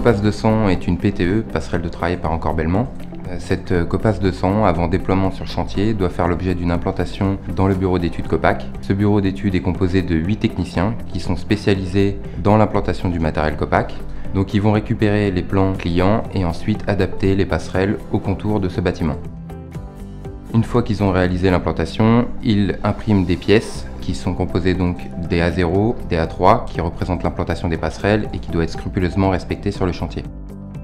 copasse de sang est une PTE, passerelle de travail par encorbellement. Cette copasse de sang, avant déploiement sur chantier, doit faire l'objet d'une implantation dans le bureau d'études Copac. Ce bureau d'études est composé de 8 techniciens qui sont spécialisés dans l'implantation du matériel Copac. Donc ils vont récupérer les plans clients et ensuite adapter les passerelles au contour de ce bâtiment. Une fois qu'ils ont réalisé l'implantation, ils impriment des pièces qui sont composées donc des A0, des A3 qui représentent l'implantation des passerelles et qui doit être scrupuleusement respectée sur le chantier.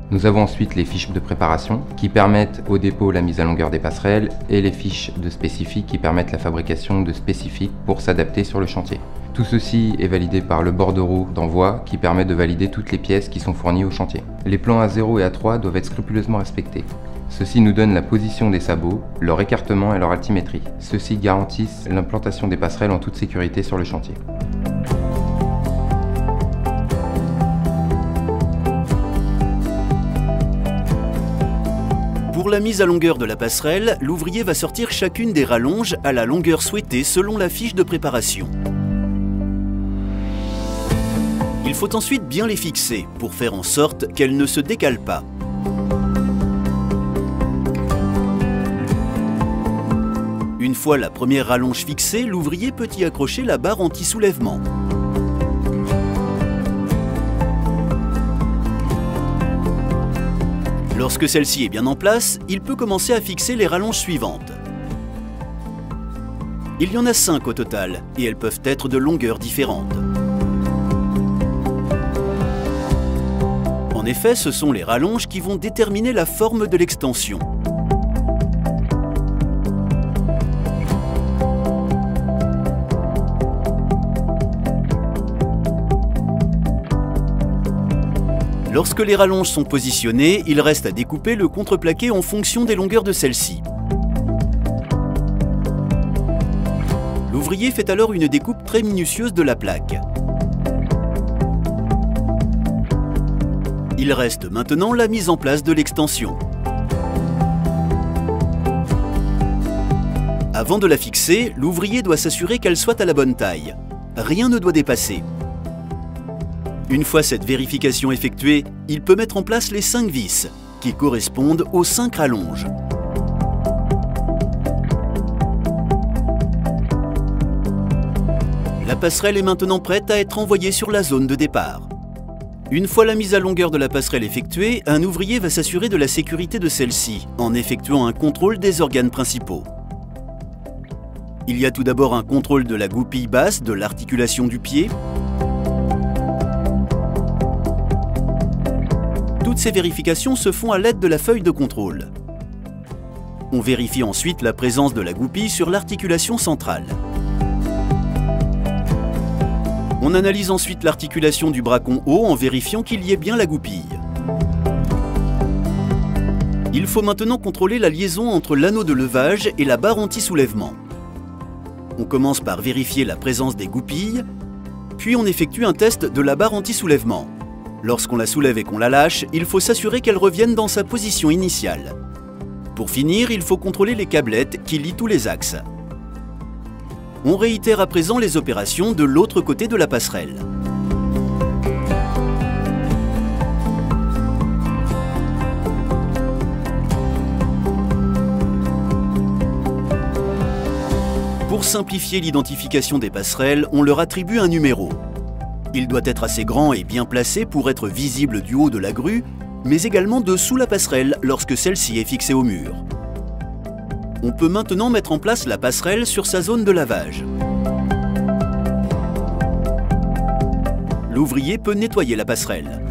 Nous avons ensuite les fiches de préparation qui permettent au dépôt la mise à longueur des passerelles et les fiches de spécifiques qui permettent la fabrication de spécifiques pour s'adapter sur le chantier. Tout ceci est validé par le bordereau d'envoi qui permet de valider toutes les pièces qui sont fournies au chantier. Les plans A0 et A3 doivent être scrupuleusement respectés. Ceci nous donne la position des sabots, leur écartement et leur altimétrie. Ceux-ci garantissent l'implantation des passerelles en toute sécurité sur le chantier. Pour la mise à longueur de la passerelle, l'ouvrier va sortir chacune des rallonges à la longueur souhaitée selon la fiche de préparation. Il faut ensuite bien les fixer pour faire en sorte qu'elles ne se décalent pas. Une fois la première rallonge fixée, l'ouvrier peut y accrocher la barre anti-soulèvement. Lorsque celle-ci est bien en place, il peut commencer à fixer les rallonges suivantes. Il y en a 5 au total, et elles peuvent être de longueurs différentes. En effet, ce sont les rallonges qui vont déterminer la forme de l'extension. Lorsque les rallonges sont positionnées, il reste à découper le contreplaqué en fonction des longueurs de celle-ci. L'ouvrier fait alors une découpe très minutieuse de la plaque. Il reste maintenant la mise en place de l'extension. Avant de la fixer, l'ouvrier doit s'assurer qu'elle soit à la bonne taille. Rien ne doit dépasser. Une fois cette vérification effectuée, il peut mettre en place les 5 vis, qui correspondent aux 5 rallonges. La passerelle est maintenant prête à être envoyée sur la zone de départ. Une fois la mise à longueur de la passerelle effectuée, un ouvrier va s'assurer de la sécurité de celle-ci, en effectuant un contrôle des organes principaux. Il y a tout d'abord un contrôle de la goupille basse, de l'articulation du pied. Toutes ces vérifications se font à l'aide de la feuille de contrôle. On vérifie ensuite la présence de la goupille sur l'articulation centrale. On analyse ensuite l'articulation du bracon haut en vérifiant qu'il y ait bien la goupille. Il faut maintenant contrôler la liaison entre l'anneau de levage et la barre anti-soulèvement. On commence par vérifier la présence des goupilles, puis on effectue un test de la barre anti-soulèvement. Lorsqu'on la soulève et qu'on la lâche, il faut s'assurer qu'elle revienne dans sa position initiale. Pour finir, il faut contrôler les câblettes qui lient tous les axes. On réitère à présent les opérations de l'autre côté de la passerelle. Pour simplifier l'identification des passerelles, on leur attribue un numéro. Il doit être assez grand et bien placé pour être visible du haut de la grue, mais également dessous la passerelle lorsque celle-ci est fixée au mur. On peut maintenant mettre en place la passerelle sur sa zone de lavage. L'ouvrier peut nettoyer la passerelle.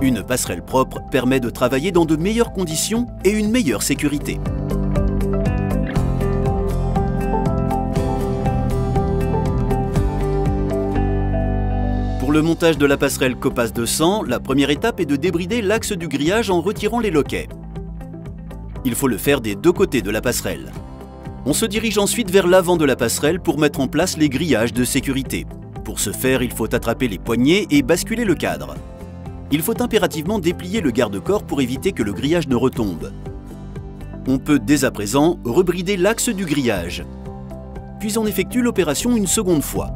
Une passerelle propre permet de travailler dans de meilleures conditions et une meilleure sécurité. Pour le montage de la passerelle copasse de sang, la première étape est de débrider l'axe du grillage en retirant les loquets. Il faut le faire des 2 côtés de la passerelle. On se dirige ensuite vers l'avant de la passerelle pour mettre en place les grillages de sécurité. Pour ce faire, il faut attraper les poignées et basculer le cadre. Il faut impérativement déplier le garde-corps pour éviter que le grillage ne retombe. On peut dès à présent rebrider l'axe du grillage. Puis on effectue l'opération une seconde fois.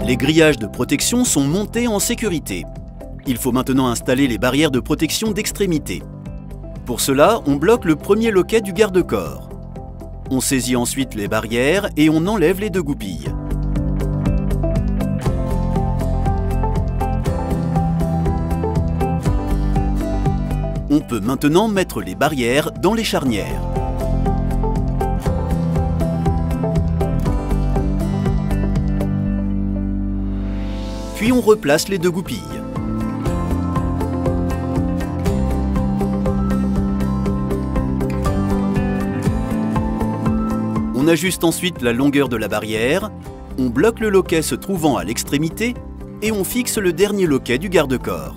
Les grillages de protection sont montés en sécurité. Il faut maintenant installer les barrières de protection d'extrémité. Pour cela, on bloque le premier loquet du garde-corps. On saisit ensuite les barrières et on enlève les deux goupilles. On peut maintenant mettre les barrières dans les charnières. Puis on replace les deux goupilles. On ajuste ensuite la longueur de la barrière, on bloque le loquet se trouvant à l'extrémité et on fixe le dernier loquet du garde-corps.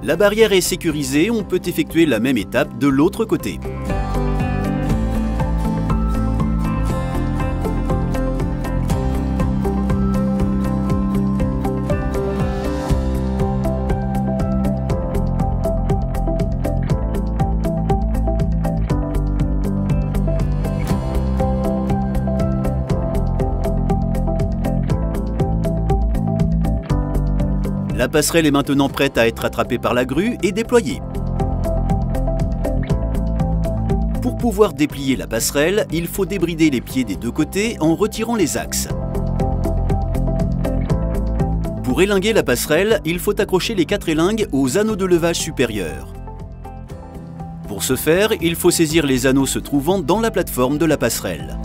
La barrière est sécurisée, on peut effectuer la même étape de l'autre côté. La passerelle est maintenant prête à être attrapée par la grue et déployée. Pour pouvoir déplier la passerelle, il faut débrider les pieds des deux côtés en retirant les axes. Pour élinguer la passerelle, il faut accrocher les 4 élingues aux anneaux de levage supérieurs. Pour ce faire, il faut saisir les anneaux se trouvant dans la plateforme de la passerelle.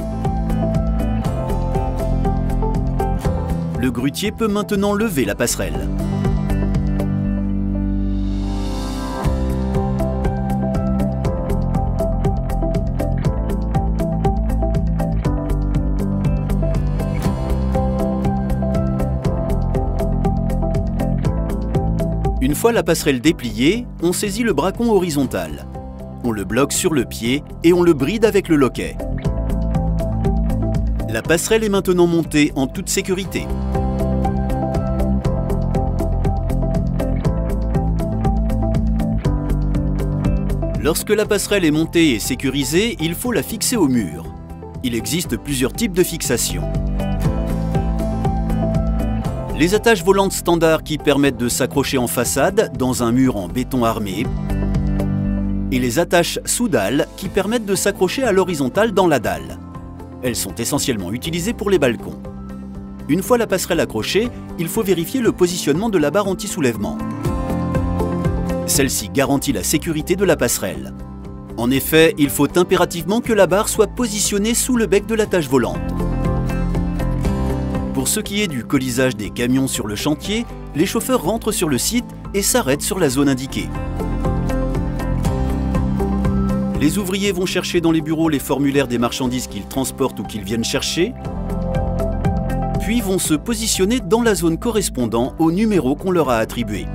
Le grutier peut maintenant lever la passerelle. Une fois la passerelle dépliée, on saisit le bracon horizontal. On le bloque sur le pied et on le bride avec le loquet. La passerelle est maintenant montée en toute sécurité. Lorsque la passerelle est montée et sécurisée, il faut la fixer au mur. Il existe plusieurs types de fixation. Les attaches volantes standards qui permettent de s'accrocher en façade dans un mur en béton armé et les attaches sous dalle qui permettent de s'accrocher à l'horizontale dans la dalle. Elles sont essentiellement utilisées pour les balcons. Une fois la passerelle accrochée, il faut vérifier le positionnement de la barre anti-soulèvement. Celle-ci garantit la sécurité de la passerelle. En effet, il faut impérativement que la barre soit positionnée sous le bec de l'attache volante. Pour ce qui est du colisage des camions sur le chantier, les chauffeurs rentrent sur le site et s'arrêtent sur la zone indiquée. Les ouvriers vont chercher dans les bureaux les formulaires des marchandises qu'ils transportent ou qu'ils viennent chercher, puis vont se positionner dans la zone correspondant au numéro qu'on leur a attribué.